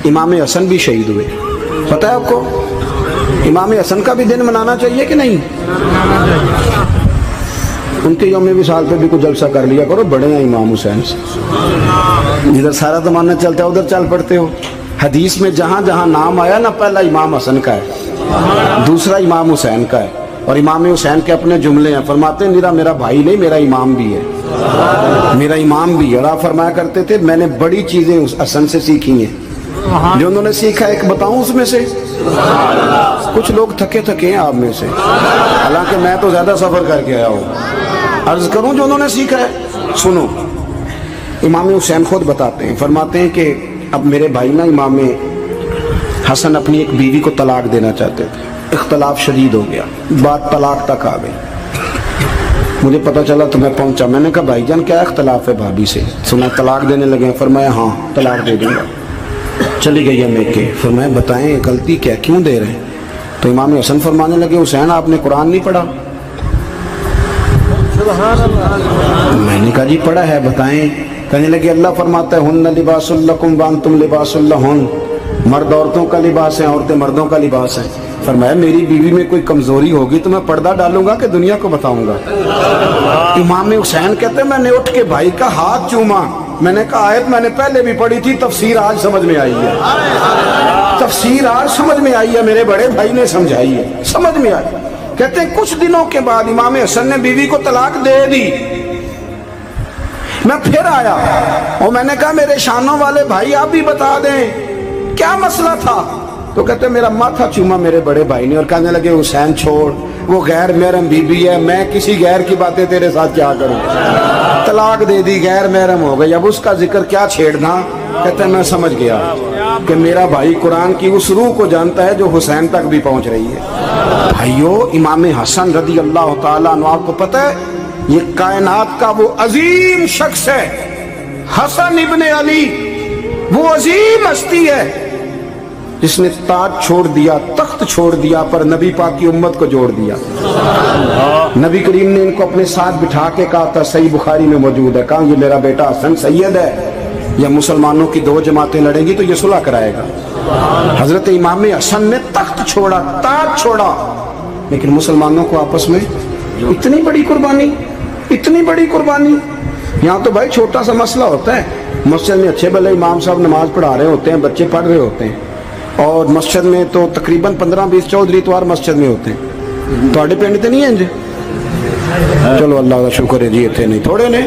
امام حسن بھی شہید ہوئے. پتہ ہے آپ کو امام حسن کا بھی دن منانا چاہیے کہ نہیں؟ ان کے یوم وصال پہ بھی کوئی جلسہ کر لیا کرو، بڑے ہیں امام حسین سے. جدھر سارا زمانہ چلتا ہے ادھر چل پڑتے ہو. حدیث میں جہاں جہاں نام آیا نا، پہلا امام حسن کا ہے، دوسرا امام حسین کا ہے، اور امام حسین کے اپنے جملے ہیں. فرماتے ہیں میرا بھائی نہیں، میرا امام بھی ہے، میرا امام بھی ہے. اور آپ فرمایا کرتے تھے میں نے بڑی چیزیں اس حسن سے سیکھی ہیں. جو انہوں نے سیکھا ایک بتاؤں اس میں سے؟ کچھ لوگ تھکے ہیں آپ میں سے، حالانکہ میں تو زیادہ سفر کر کے آیا ہوں. عرض کروں جو انہوں نے سیکھا ہے؟ سنو، امام حسین خود بتاتے ہیں، فرماتے ہیں کہ اب میرے بھائی نا امام حسن اپنی ایک بیوی کو طلاق دینا چاہتے تھے. اختلاف شدید ہو گیا، بات طلاق تک آ گئی. مجھے پتہ چلا تو میں پہنچا. میں نے کہا بھائی جان کیا اختلاف ہے بھابھی سے؟ سنا طلاق دینے لگے. فرمایا ہاں طلاق دے دوں گا. چلی گئی ہے میکے. فرمایا بتائیں غلطی کیا، کیوں دے رہے ہیں؟ تو امام حسن فرمانے لگے حسین آپ نے قرآن نہیں پڑھا؟ میں نے کہا جی پڑھا ہے، بتائیں. کہنے لگے اللہ فرماتا ہے ہن لباس لکم وانتم لباس لہن، مرد عورتوں کا لباس ہے، عورتیں مردوں کا لباس ہے. فرمایا میری بیوی میں کوئی کمزوری ہوگی تو میں پردہ ڈالوں گا کہ دنیا کو بتاؤں گا؟ امام حسین کہتے ہیں میں نے اٹھ کے بھائی کا ہاتھ چوما. میں نے کہا آیت میں نے پہلے بھی پڑھی تھی، تفسیر آج سمجھ میں آئی ہے، تفسیر آج سمجھ میں آئی ہے، میرے بڑے بھائی نے سمجھائی ہے، سمجھ میں آئی. کہتے ہیں کچھ دنوں کے بعد امام حسن نے بیوی کو طلاق دے دی. میں پھر آیا اور میں نے کہا میرے شانوں والے بھائی آپ بھی بتا دیں کیا مسئلہ تھا. تو کہتے ہیں میرا ماتھا چوما میرے بڑے بھائی نے اور کہنے لگے حسین چھوڑ، وہ غیر محرم بیوی ہے، میں کسی غیر کی باتیں تیرے ساتھ کیا کروں. طلاق دے دی، غیر محرم ہو گئی، اب اس کا ذکر کیا چھیڑنا. کہتے ہیں میں سمجھ گیا کہ میرا بھائی قرآن کی اس روح کو جانتا ہے جو حسین تک بھی پہنچ رہی ہے. بھائیو امام حسن رضی اللہ تعالیٰ عنہ، آپ کو پتہ ہے یہ کائنات کا وہ عظیم شخص ہے، حسن ابن علی، وہ عظیم ہستی ہے جس نے تاج چھوڑ دیا، تخت چھوڑ دیا، پر نبی پاک کی امت کو جوڑ دیا. نبی کریم نے ان کو اپنے ساتھ بٹھا کے کہا تھا، صحیح بخاری میں موجود ہے، کہا یہ میرا بیٹا حسن سید ہے، یا مسلمانوں کی دو جماعتیں لڑیں گی تو یہ صلح کرائے گا. حضرت امام حسن نے تخت چھوڑا، تاج چھوڑا، لیکن مسلمانوں کو آپس میں اتنی بڑی قربانی، اتنی بڑی قربانی. یہاں تو بھائی چھوٹا سا مسئلہ ہوتا ہے، مسجد میں اچھے بھلے امام صاحب نماز پڑھا رہے ہوتے ہیں، بچے پڑھ رہے ہوتے ہیں، اور مسجد میں تو تقریباً 15-20 چودھری اتوار مسجد میں ہوتے ہیں. تھوڑے پنڈ تے نہیں ہیں جی؟ چلو اللہ کا شکر ہے جی، اتنے نہیں تھوڑے نے،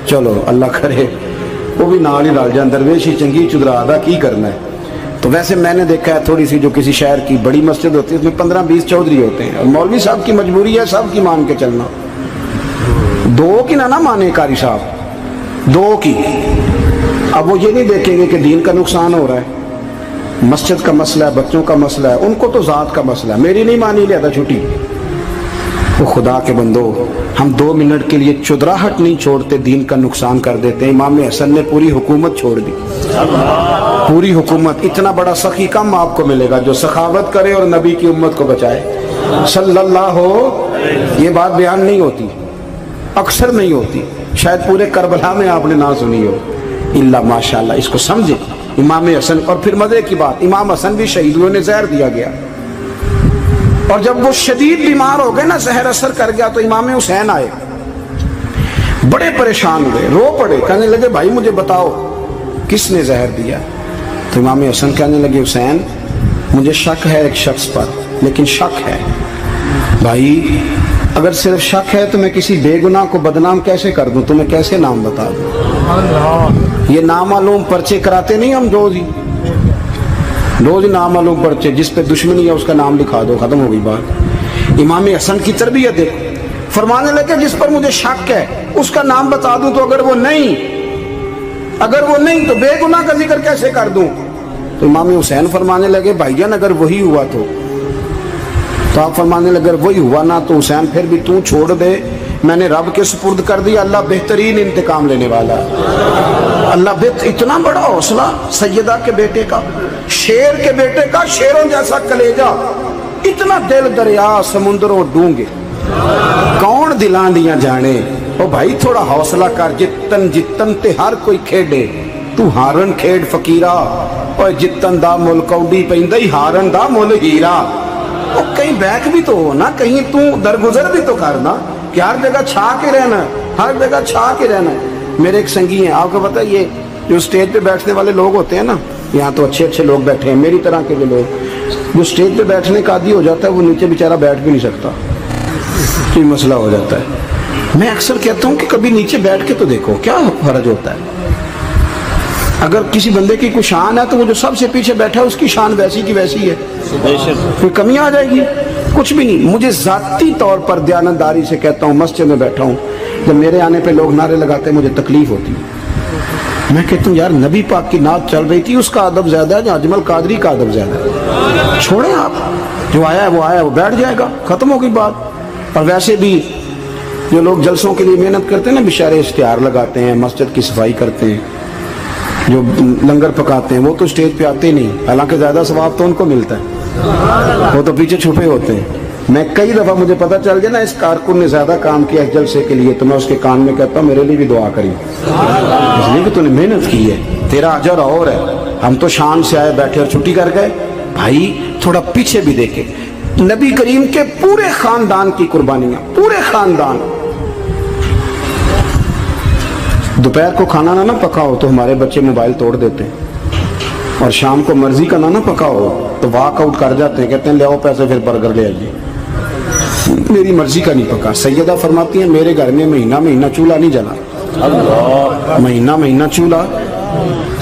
چلو اللہ کرے وہ بھی نال ہی ڈال جان، درویش ہی چنگی چدرا دا کی کرنا ہے. تو ویسے میں نے دیکھا ہے تھوڑی سی جو کسی شہر کی بڑی مسجد ہوتی ہے اس میں 15-20 چودھری ہوتے ہیں، اور مولوی صاحب کی مجبوری ہے سب کی مان کے چلنا. دو کی نہ مانے قاری صاحب، دو کی. اب وہ یہ نہیں دیکھیں گے کہ دین کا نقصان ہو رہا ہے، مسجد کا مسئلہ ہے، بچوں کا مسئلہ ہے، ان کو تو ذات کا مسئلہ ہے. میری نہیں مانی لیا تھا چھٹی. وہ خدا کے بندو، ہم 2 منٹ کے لیے چدراہٹ نہیں چھوڑتے، دین کا نقصان کر دیتے ہیں. امام حسن نے پوری حکومت چھوڑ دی، پوری حکومت. اتنا بڑا سخی کم آپ کو ملے گا جو سخاوت کرے اور نبی کی امت کو بچائے صلی اللہ ہو. یہ بات بیان نہیں ہوتی، اکثر نہیں ہوتی، شاید پورے کربلا میں آپ نے نہ سنی ہو الا ماشاءاللہ. اس کو سمجھے امام حسن. اور پھر مزے کی بات، امام حسن بھی شہید ہوئے، انہیں زہر دیا گیا، اور جب وہ شدید بیمار ہو گئے نا، زہر اثر کر گیا، تو امام حسین آئے، بڑے پریشان ہوئے، رو پڑے، کہنے لگے بھائی مجھے بتاؤ کس نے زہر دیا. تو امام حسن کہنے لگے حسین مجھے شک ہے ایک شخص پر، لیکن شک ہے بھائی، اگر صرف شک ہے تو میں کسی بے گناہ کو بدنام کیسے کر دوں، تمہیں کیسے نام بتا دوں. یہ نامعلوم پرچے کراتے نہیں ہم روز نامعلوم پرچے، جس پہ دشمنی ہے اس کا نام لکھا دو، ختم ہو گئی بات. امام حسن کی تربیت دیکھو، فرمانے لگے جس پر مجھے شک ہے اس کا نام بتا دوں، تو اگر وہ نہیں تو بے گناہ کا ذکر کیسے کر دوں. تو امام حسین فرمانے لگے بھائی جان اگر وہی ہوا تو آپ فرمانے لگے اگر وہی ہوا نا تو حسین پھر بھی تو چھوڑ دے، میں نے رب کے سپرد کر دیا، اللہ بہترین انتقام لینے والا ہے. اللہ اتنا بڑا حوصلہ سیدہ کے بیٹے کا، شیر کے بیٹے کا، شیروں جیسا کلیجہ، اتنا دل دریا سمندروں ڈونگے، کون دلان دیاں جانے. او بھائی تھوڑا حوصلہ کر، جتن تے ہر کوئی کھیڑے، تو ہارن کھیڑ فقیرہ، اور جتن دا مل کوڈی پیندی ہارن دا مل ہیرا. اور کہیں بیک بھی تو ہو نا, کہیں تو درگزر بھی تو کرنا کہ ہر جگہ چھا کے رہنا ہے, ہر جگہ چھا کے رہنا ہے. میرے ایک سنگی ہیں, آپ کو پتہ ہے یہ جو اسٹیج پہ بیٹھنے والے لوگ ہوتے ہیں نا, یہاں تو اچھے اچھے لوگ بیٹھے ہیں میری طرح کے جو لوگ, جو اسٹیج پہ بیٹھنے کا عادی ہو جاتا ہے وہ نیچے بیچارہ بیٹھ بھی نہیں سکتا, کوئی مسئلہ ہو جاتا ہے. میں اکثر کہتا ہوں کہ کبھی نیچے بیٹھ کے تو دیکھو کیا فرض ہوتا ہے. اگر کسی بندے کی کوئی شان ہے تو وہ جو سب سے پیچھے بیٹھا ہے اس کی شان ویسی کی ویسی ہے, کوئی کمی آ جائے گی؟ کچھ بھی نہیں. مجھے ذاتی طور پر دیانتداری سے کہتا ہوں, مسجد میں بیٹھا ہوں, جب میرے آنے پہ لوگ نعرے لگاتے ہیں مجھے تکلیف ہوتی ہے. میں کہتا ہوں یار نبی پاک کی نعت چل رہی تھی, اس کا ادب زیادہ ہے یا اجمل قادری کا ادب زیادہ ہے؟ چھوڑیں آپ, جو آیا ہے وہ بیٹھ جائے گا, ختم ہو گئی بات. اور ویسے بھی جو لوگ جلسوں کے لیے محنت کرتے ہیں نا, بیچارے اشتہار لگاتے ہیں, مسجد کی صفائی کرتے ہیں, جو لنگر پکاتے ہیں, وہ تو اسٹیج پہ آتے نہیں, حالانکہ زیادہ ثواب تو ان کو ملتا ہے, وہ تو پیچھے چھپے ہوتے ہیں. میں کئی دفعہ مجھے پتہ چل جائے نا اس کارکن نے زیادہ کام کیا اس جلسے کے لیے, تو میں اس کے کان میں کہتا ہوں میرے لیے بھی دعا کری, اس لیے کہ تو نے محنت کی ہے, تیرا اجر اور ہے. ہم تو شان سے آئے بیٹھے اور چھٹی کر گئے. بھائی تھوڑا پیچھے بھی دیکھے, نبی کریم کے پورے خاندان کی قربانیاں, پورے خاندان. دوپہر کو کھانا نہ پکاؤ تو ہمارے بچے موبائل توڑ دیتے ہیں, اور شام کو مرضی کا نہ پکاؤ تو واک آؤٹ کر جاتے ہیں, کہتے ہیں لے آؤ پیسے پھر برگر لے آئیے. میری مرضی کا نہیں پکا. سیدہ فرماتی ہیں میرے گھر میں مہینہ مہینہ چولہا نہیں جلا, مہینہ مہینہ چولہا.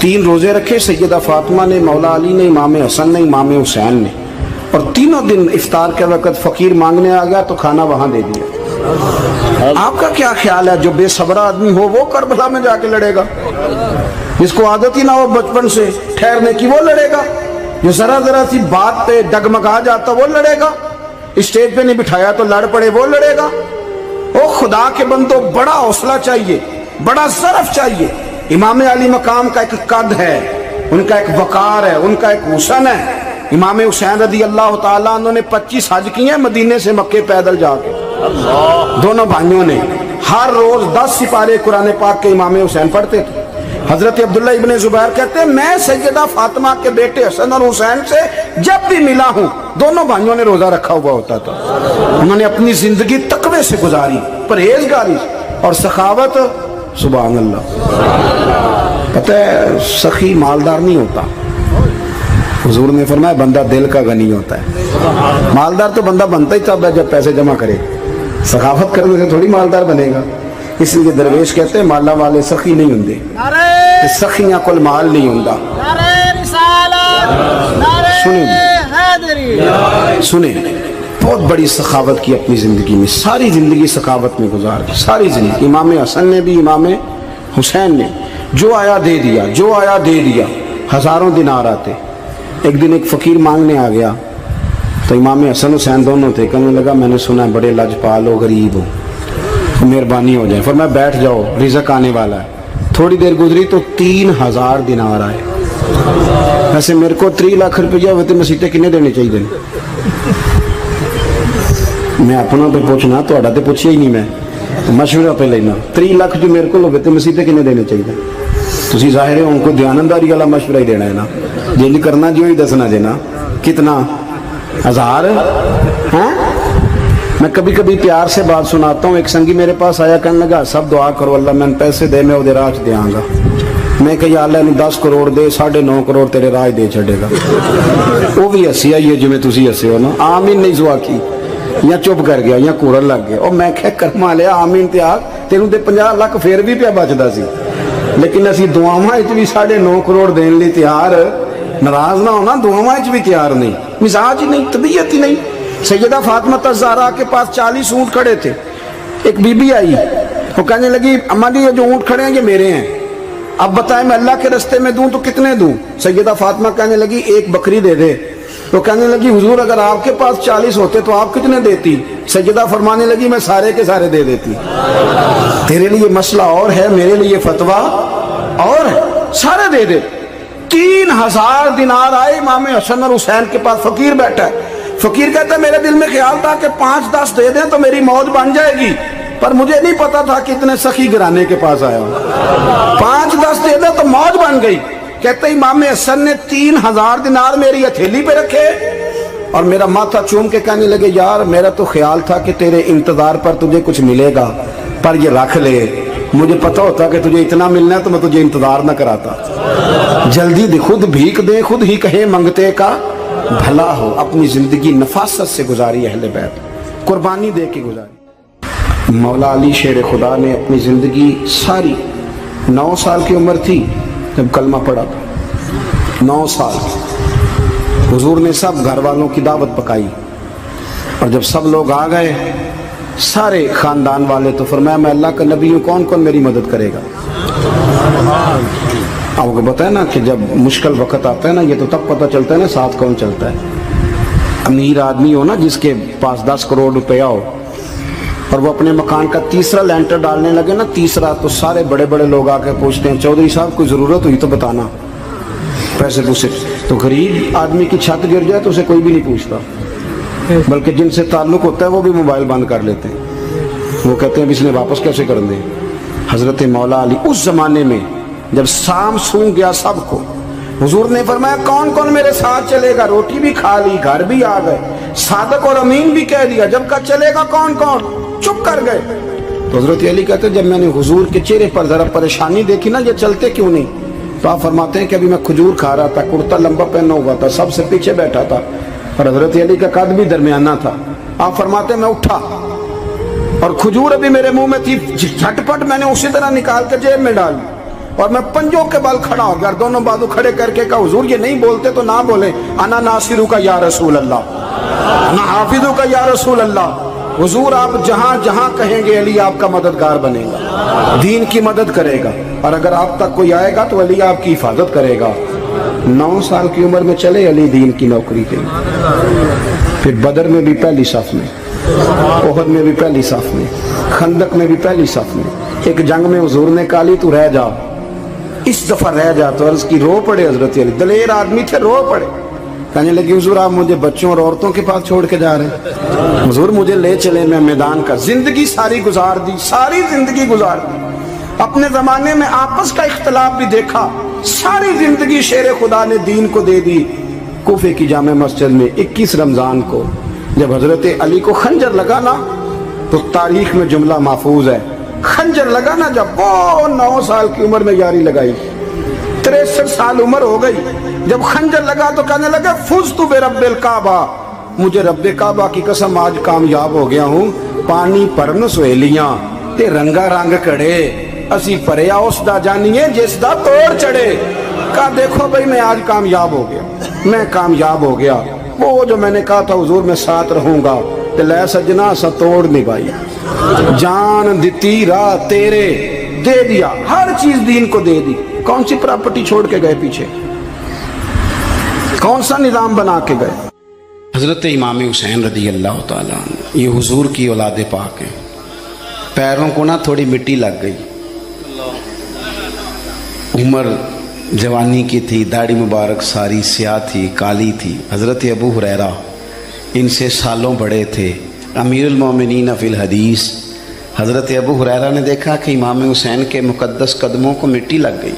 3 روزے رکھے سیدہ فاطمہ نے, مولا علی نے, امام حسن نے, امام حسین نے, اور تینوں دن افطار کے وقت فقیر مانگنے آ گیا تو کھانا وہاں دے دیا. آپ کا کیا خیال ہے جو بے صبر آدمی ہو وہ کربلا میں جا کے لڑے گا؟ جس کو عادت ہی نہ ہو بچپن سے ٹھہرنے کی وہ لڑے گا؟ جو ذرا ذرا سی بات پہ ڈگمگا جاتا وہ لڑے گا؟ اسٹیج پہ نہیں بٹھایا تو لڑ پڑے وہ لڑے گا؟ او خدا کے بندو, بڑا حوصلہ چاہیے, بڑا ظرف چاہیے. امام علی مقام کا ایک قد ہے, ان کا ایک وقار ہے, ان کا ایک حسن ہے. امام حسین رضی اللہ تعالیٰ عنہ نے 25 حج کیے ہیں مدینے سے مکے پیدل جا کے. دونوں بھائیوں نے ہر روز 10 سپارے قرآن پاک کے امام حسین پڑھتے تھے. حضرت عبداللہ ابن زبیر کہتے ہیں میں سیدہ فاطمہ کے بیٹے حسن اور حسین سے جب بھی ملا ہوں دونوں بھائیوں نے روزہ رکھا ہوا ہوتا تھا. انہوں نے اپنی زندگی تقوی سے گزاری, پرہیزگاری اور سخاوت. سبحان اللہ. پتہ ہے سخی مالدار نہیں ہوتا, حضور نے فرمایا بندہ دل کا غنی ہوتا ہے. مالدار تو بندہ بنتا ہی تب ہے جب پیسے جمع کرے, سخاوت کرنے سے تھوڑی مالدار بنے گا. اس لیے درویش کہتے ہیں مالا والے سخی نہیں ہوندے, سخیاں کل مال نہیں ہوندا. سنیں بہت بڑی سخاوت کی اپنی زندگی میں, ساری زندگی سخاوت میں گزار دی, ساری زندگی. امام حسن نے بھی, امام حسین نے, جو آیا دے دیا, جو آیا دے دیا. ہزاروں دینار آتے. ایک دن ایک فقیر مانگنے آ گیا تو امام حسن حسین دونوں تھے, کہنے لگا میں نے سنا ہے بڑے لاجپال ہو, غریب ہو, مہربانی ہو جائے. فرمایا بیٹھ جاؤ رزق آنے والا ہے. تھوڑی دیر گزری تو 3000 دینار آئے. ویسے میرے کو 3 لاکھ روپیہ ہوتے مسیطے کنے دینے چاہیے دیں؟ میں اپنا پہ پوچھنا, تو اڑا تے پوچھیا ہی نہیں, میں مشورہ پہ لینا. 3 لاکھ جو میرے کو ہوتے مسیطے کنے دینے چاہیے؟ تسی ظاہر ہے ان کو دیانتداری والا مشورہ ہی دینا ہے نا, جنج کرنا جو ہی دسنا دینا. کتنا 1000 ہیں؟ میں کبھی کبھی پیار سے بات سناتا ہوں. ایک سنگی میرے پاس آیا, کہنے لگا سب دعا کرو اللہ میں پیسے دے, میں وہ راج دے آؤں گا. میں کہ یا اللہ نے 10 کروڑ دے, 9.5 کروڑ تیرے راج دے چھڑے گا. وہ بھی ہسی آئی ہے جو میں تسی ہسے ہو نا. آمین نہیں دعا کی, یا چپ کر گیا یا کورن لگ گیا. اور میں کہ کرما لیا آمین تے آگ تینوں تے 50 لاکھ پھر بھی پیا بچدا سی. لیکن اسی دعاواں وچ بھی 9.5 کروڑ دین لئی تیار, ناراض نہ ہونا, دعاواں وچ بھی تیار نہیں, مزاج ہی نہیں, طبیعت ہی نہیں. سیدہ فاطمہ الزہرا کے پاس 40 اونٹ کھڑے تھے. ایک بی بی آئی, وہ کہنے لگی اماں جی یہ جو اونٹ کھڑے ہیں یہ میرے ہیں, اب بتائیں میں اللہ کے رستے میں دوں تو کتنے دوں؟ سیدہ فاطمہ کہنے لگی 1 بکری دے دے. تو کہنے لگی حضور اگر آپ کے پاس 40 ہوتے تو آپ کتنے دیتی؟ سیدہ فرمانے لگی میں سارے کے سارے دے دیتی. تیرے لیے مسئلہ اور ہے, میرے لیے فتویٰ اور ہے, سارے دے دے. 3000 دینار آئے. امام حسن اور حسین کے پاس فقیر بیٹھا ہے. فقیر کہتا ہے میرے دل میں خیال تھا کہ 5-10 دے دیں تو میری موت بن جائے گی, پر مجھے نہیں پتا تھا کہ اتنے سخی گرانے کے پاس آیا ہوں. 5-10 دے دیں تو موت بن گئی. کہتے امام حسن نے 3000 دینار میری ہتھیلی پہ رکھے اور میرا ماتھا چوم کے کہنے لگے یار میرا تو خیال تھا کہ تیرے انتظار پر تجھے کچھ ملے گا، پر یہ رکھ لے، مجھے پتا ہوتا کہ تجھے اتنا ملنا ہے تو میں تجھے انتظار نہ کراتا۔ جلدی دے، خود بھیک دے، خود ہی کہیں منگتے کا بھلا ہو۔ اپنی زندگی نفاست سے گزاری اہل بیت، قربانی دے کے گزاری۔ مولا علی شیر خدا نے اپنی زندگی ساری 9 سال کی عمر تھی جب کلمہ پڑھا تھا، 9 سال۔ حضور نے سب گھر والوں کی دعوت پکائی اور جب سب لوگ آ گئے سارے خاندان والے، تو فرمایا میں اللہ کا نبی ہوں، کون کون میری مدد کرے گا؟ آپ کو بتائیں نا کہ جب مشکل وقت آتا ہے نا، یہ تو تب پتہ چلتا ہے نا ساتھ کون چلتا ہے۔ امیر آدمی ہو نا جس کے پاس 10 کروڑ روپیہ ہو اور وہ اپنے مکان کا تیسرا لینٹر ڈالنے لگے نا، تیسرا، تو سارے بڑے بڑے لوگ آ کے پوچھتے ہیں چودھری صاحب کوئی ضرورت ہوئی تو بتانا، پیسے پوچھے۔ تو غریب آدمی کی چھت گر جائے تو اسے کوئی بھی نہیں پوچھتا، بلکہ جن سے تعلق ہوتا ہے وہ بھی موبائل بند کر لیتے ہیں، وہ کہتے ہیں اس نے واپس کیسے کر دیں۔ حضرت مولا علی اس زمانے میں جب سام سونگ گیا سب کو، حضور نے فرمایا کون کون میرے ساتھ چلے گا؟ روٹی بھی کھا لی، گھر بھی آ گئے، صادق اور امین بھی کہہ دیا، جب کا چلے گا کون کون؟ چپ کر گئے۔ تو حضرت علی کہتے ہیں جب میں نے حضور کے چہرے پر ذرا پریشانی دیکھی نا یہ چلتے کیوں نہیں، تو آپ فرماتے ہیں کہ ابھی میں کھجور کھا رہا تھا، کرتا لمبا پہنا ہوا تھا، سب سے پیچھے بیٹھا تھا اور حضرت علی کا قد بھی درمیانہ تھا۔ آپ فرماتے ہیں میں اٹھا اور کھجور ابھی میرے منہ میں تھی، جھٹ پٹ میں نے اسی طرح نکال کے جیب میں ڈال اور میں پنجوں کے بل کھڑا ہو گیا، دونوں بازو کھڑے کر کے کہا حضور یہ نہیں بولتے تو نہ بولیں، انا ناصرو کا یا رسول اللہ، انا حافظو کا یا رسول اللہ۔ حضور آپ جہاں جہاں کہیں گے علی آپ کا مددگار بنے گا، دین کی مدد کرے گا، اور اگر آپ تک کوئی آئے گا تو علی آپ کی حفاظت کرے گا۔ 9 سال کی عمر میں چلے علی دین کی نوکری کے لیے، پھر بدر میں بھی پہلی صف میں، احد میں بھی پہلی صف میں، خندق میں بھی پہلی صف میں۔ ایک جنگ میں حضور نے کہا علی تو رہ جا، اس دفعہ رہ جا، تو عرض کی رو پڑے حضرت علی، دلیر آدمی تھے، رو پڑے، کہنے لگے حضور آپ مجھے بچوں اور عورتوں کے پاس چھوڑ کے جا رہے ہیں؟ حضور مجھے لے چلے، میں میدان کا زندگی ساری گزار دی، ساری زندگی گزار دی، اپنے زمانے میں آپس کا اختلاف بھی دیکھا، ساری زندگی شیر خدا نے دین کو دے دی۔ کوفے کی جامع مسجد میں 21 رمضان کو جب حضرت علی کو خنجر لگا نا، تو تاریخ میں جملہ محفوظ ہے، خنجر لگا نا جب وہ 9 سال کی عمر میں یاری لگائی، 63 سال عمر ہو گئی، جب خنجر لگا تو کہنے لگا فزت برب الکعبہ، مجھے رب کعبہ کی قسم آج کامیاب ہو گیا ہوں، پانی پرن سہیلیاں تے رنگا رنگ کڑے، اسی پریا اس دا جانیے جس دا توڑ چڑھے۔ کہا دیکھو بھائی میں آج کامیاب ہو گیا، میں کامیاب ہو گیا، وہ جو میں نے کہا تھا حضور میں ساتھ رہوں گا، تے لے سجنا سا توڑ نبھائی، جان دیتی راہ تیرے، دے دیا ہر چیز دین کو دے دی۔ کون سی پراپرٹی چھوڑ کے گئے پیچھے، کون سا نظام بنا کے گئے؟ حضرت امام حسین رضی اللہ تعالیٰ عنہ، یہ حضور کی اولاد پاک ہیں، پیروں کو نہ تھوڑی مٹی لگ گئی، عمر جوانی کی تھی، داڑھی مبارک ساری سیاہ تھی، کالی تھی۔ حضرت ابو ہریرہ ان سے سالوں بڑے تھے، امیر المومنین فی الحدیث۔ حضرت ابو ہریرہ نے دیکھا کہ امام حسین کے مقدس قدموں کو مٹی لگ گئی۔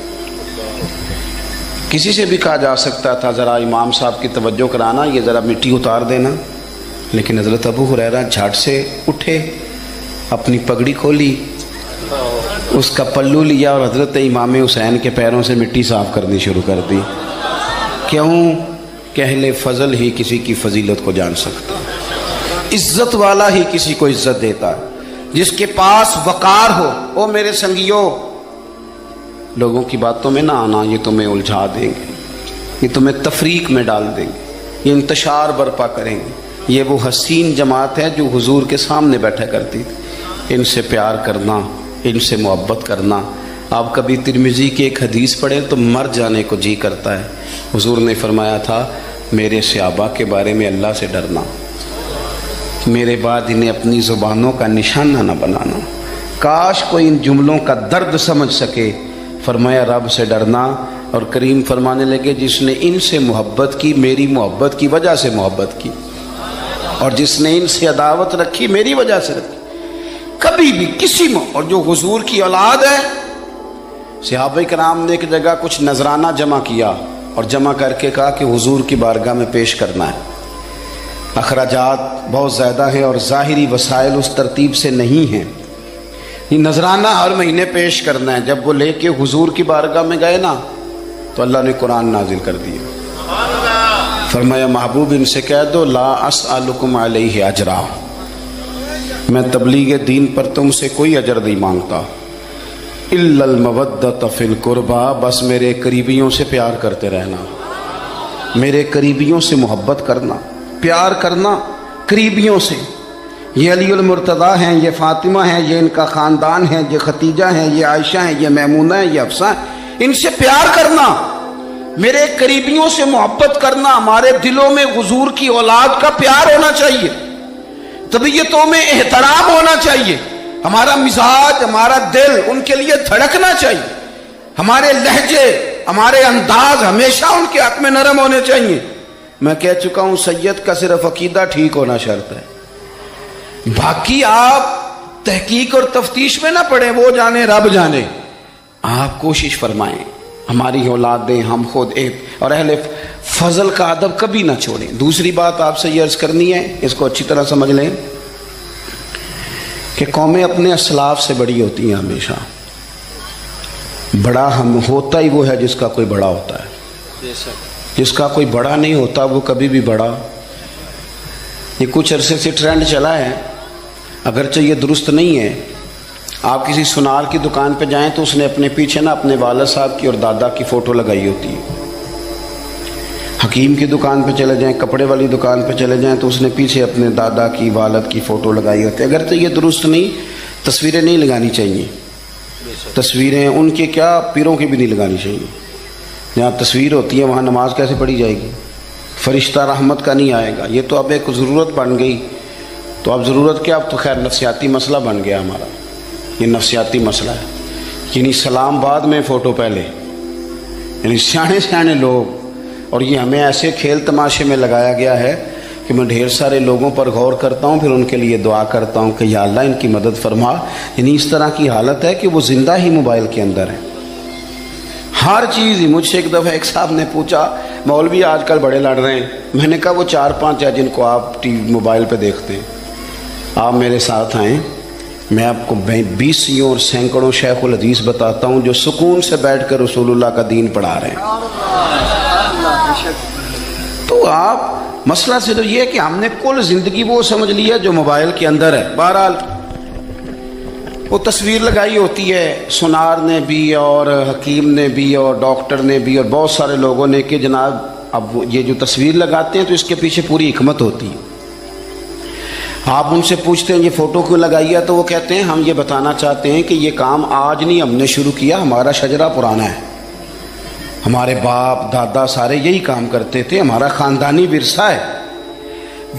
کسی سے بھی کہا جا سکتا تھا ذرا امام صاحب کی توجہ کرانا، یہ ذرا مٹی اتار دینا، لیکن حضرت ابو ہریرہ جھٹ سے اٹھے، اپنی پگڑی کھولی، اس کا پلو لیا اور حضرت امام حسین کے پیروں سے مٹی صاف کرنی شروع کر دی۔ کیوں کہ اہل فضل ہی کسی کی فضیلت کو جان سکتا، عزت والا ہی کسی کو عزت دیتا، جس کے پاس وقار ہو۔ او میرے سنگیوں، لوگوں کی باتوں میں نہ آنا، یہ تمہیں الجھا دیں گے، یہ تمہیں تفریق میں ڈال دیں گے، یہ انتشار برپا کریں گے۔ یہ وہ حسین جماعت ہے جو حضور کے سامنے بیٹھا کرتی تھی۔ ان سے پیار کرنا، ان سے محبت کرنا۔ آپ کبھی ترمذی کی ایک حدیث پڑھیں تو مر جانے کو جی کرتا ہے۔ حضور نے فرمایا تھا میرے صحابہ کے بارے میں اللہ سے ڈرنا، میرے بعد انہیں اپنی زبانوں کا نشانہ نہ بنانا۔ کاش کوئی ان جملوں کا درد سمجھ سکے۔ فرمایا رب سے ڈرنا، اور کریم فرمانے لگے جس نے ان سے محبت کی میری محبت کی وجہ سے محبت کی، اور جس نے ان سے عداوت رکھی میری وجہ سے رکھی۔ کبھی بھی کسی اور جو حضور کی اولاد ہے صحابہ کرام نے ایک جگہ کچھ نذرانہ جمع کیا اور جمع کر کے کہا کہ حضور کی بارگاہ میں پیش کرنا ہے. اخراجات بہت زیادہ ہیں اور ظاہری وسائل اس ترتیب سے نہیں ہیں. یہ نذرانہ ہر مہینے پیش کرنا ہے. جب وہ لے کے حضور کی بارگاہ میں گئے نا تو اللہ نے قرآن نازل کر دیا. فرمایا محبوب ان سے کہہ دو لا اسألکم علیہ اجرا، میں تبلیغ دین پر تم سے کوئی اجر نہیں مانگتا. الا المودۃ فی القربى، بس میرے قریبیوں سے پیار کرتے رہنا، میرے قریبیوں سے محبت کرنا، پیار کرنا قریبیوں سے. یہ علی المرتضیٰ ہیں، یہ فاطمہ ہیں، یہ ان کا خاندان ہے، یہ ختیجہ ہیں، یہ عائشہ ہیں، یہ میمونہ ہیں، یہ حفصہ ہیں، ان سے پیار کرنا، میرے قریبیوں سے محبت کرنا. ہمارے دلوں میں حضور کی اولاد کا پیار ہونا چاہیے، طبیعتوں میں احترام ہونا چاہیے، ہمارا مزاج، ہمارا دل ان کے لیے دھڑکنا چاہیے، ہمارے لہجے، ہمارے انداز ہمیشہ ان کے حق میں نرم ہونے چاہیے. میں کہہ چکا ہوں سید کا صرف عقیدہ ٹھیک ہونا شرط ہے، باقی آپ تحقیق اور تفتیش میں نہ پڑیں، وہ جانے رب جانے. آپ کوشش فرمائیں ہماری اولادیں، ہم خود اور اہل فضل کا ادب کبھی نہ چھوڑیں. دوسری بات آپ سے یہ عرض کرنی ہے، اس کو اچھی طرح سمجھ لیں کہ قومیں اپنے اسلاف سے بڑی ہوتی ہیں ہمیشہ. بڑا ہم ہوتا ہی وہ ہے جس کا کوئی بڑا ہوتا ہے، جس کا کوئی بڑا نہیں ہوتا وہ کبھی بھی بڑا. یہ کچھ عرصے سے ٹرینڈ چلا ہے، اگرچہ یہ درست نہیں ہے. آپ کسی سنار کی دکان پہ جائیں تو اس نے اپنے پیچھے نا اپنے والد صاحب کی اور دادا کی فوٹو لگائی ہوتی ہے. حکیم کی دکان پہ چلے جائیں، کپڑے والی دکان پہ چلے جائیں تو اس نے پیچھے اپنے دادا کی، والد کی فوٹو لگائی ہوتی ہے. اگرچہ یہ درست نہیں، تصویریں نہیں لگانی چاہیے. تصویریں ان کے کیا، پیروں کی بھی نہیں لگانی چاہیے. جہاں تصویر ہوتی ہے وہاں نماز کیسے پڑھی جائے گی؟ فرشتہ رحمت کا نہیں آئے گا. یہ تو اب ایک ضرورت بن گئی. تو اب ضرورت کیا، اب تو خیر نفسیاتی مسئلہ بن گیا ہمارا. یہ نفسیاتی مسئلہ ہے. یعنی سلام بعد میں فوٹو پہلے، یعنی سیانے سیانے لوگ. اور یہ ہمیں ایسے کھیل تماشے میں لگایا گیا ہے کہ میں ڈھیر سارے لوگوں پر غور کرتا ہوں، پھر ان کے لیے دعا کرتا ہوں کہ یا اللہ ان کی مدد فرما. یعنی اس طرح کی حالت ہے کہ وہ زندہ ہی موبائل کے اندر ہے، ہر چیز ہی. مجھ سے ایک دفعہ ایک صاحب نے پوچھا مولوی آج کل بڑے لڑ رہے ہیں. میں نے کہا وہ 4-5 ہے جن کو آپ ٹی وی موبائل پہ دیکھتے ہیں، آپ میرے ساتھ آئیں، میں آپ کو 20 اور سینکڑوں شیخ الحدیث بتاتا ہوں جو سکون سے بیٹھ کر رسول اللہ کا دین پڑھا رہے ہیں. تو آپ مسئلہ صرف یہ ہے کہ ہم نے کل زندگی وہ سمجھ لیا جو موبائل کے اندر ہے. بہرحال وہ تصویر لگائی ہوتی ہے سنار نے بھی اور حکیم نے بھی اور ڈاکٹر نے بھی اور بہت سارے لوگوں نے کہ جناب اب یہ جو تصویر لگاتے ہیں تو اس کے پیچھے پوری حکمت ہوتی ہے. آپ ان سے پوچھتے ہیں یہ فوٹو کیوں لگائی ہے تو وہ کہتے ہیں ہم یہ بتانا چاہتے ہیں کہ یہ کام آج نہیں ہم نے شروع کیا، ہمارا شجرہ پرانا ہے، ہمارے باپ دادا سارے یہی کام کرتے تھے، ہمارا خاندانی ورثہ ہے.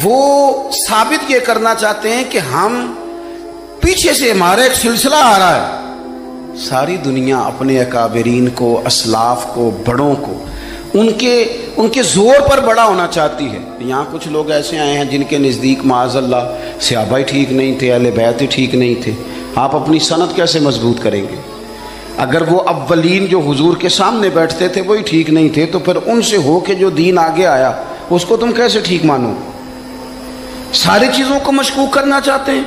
وہ ثابت یہ کرنا چاہتے ہیں کہ ہم پیچھے سے ہمارا ایک سلسلہ آ رہا ہے. ساری دنیا اپنے اکابرین کو، اسلاف کو، بڑوں کو ان کے زور پر بڑا ہونا چاہتی ہے. یہاں کچھ لوگ ایسے آئے ہیں جن کے نزدیک معاذ اللہ صحابہ ہی ٹھیک نہیں تھے، اہل بیت ہی ٹھیک نہیں تھے. آپ اپنی سند کیسے مضبوط کریں گے؟ اگر وہ اولین جو حضور کے سامنے بیٹھتے تھے وہی ٹھیک نہیں تھے تو پھر ان سے ہو کے جو دین آگے آیا اس کو تم کیسے ٹھیک مانو؟ ساری چیزوں کو مشکوک کرنا چاہتے ہیں.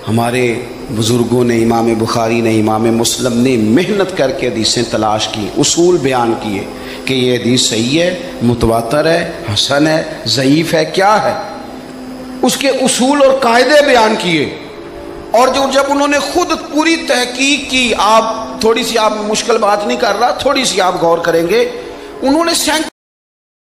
ہمارے بزرگوں نے، امام بخاری نے، امام مسلم نے محنت کر کے حدیثیں تلاش کی، اصول بیان کیے کہ یہ حدیث صحیح ہے، متواتر ہے، حسن ہے، ضعیف ہے، کیا ہے، اس کے اصول اور قاعدے بیان کیے. اور جب انہوں نے خود پوری تحقیق کی، آپ تھوڑی سی، آپ مشکل بات نہیں کر رہا، تھوڑی سی آپ غور کریں گے، انہوں نے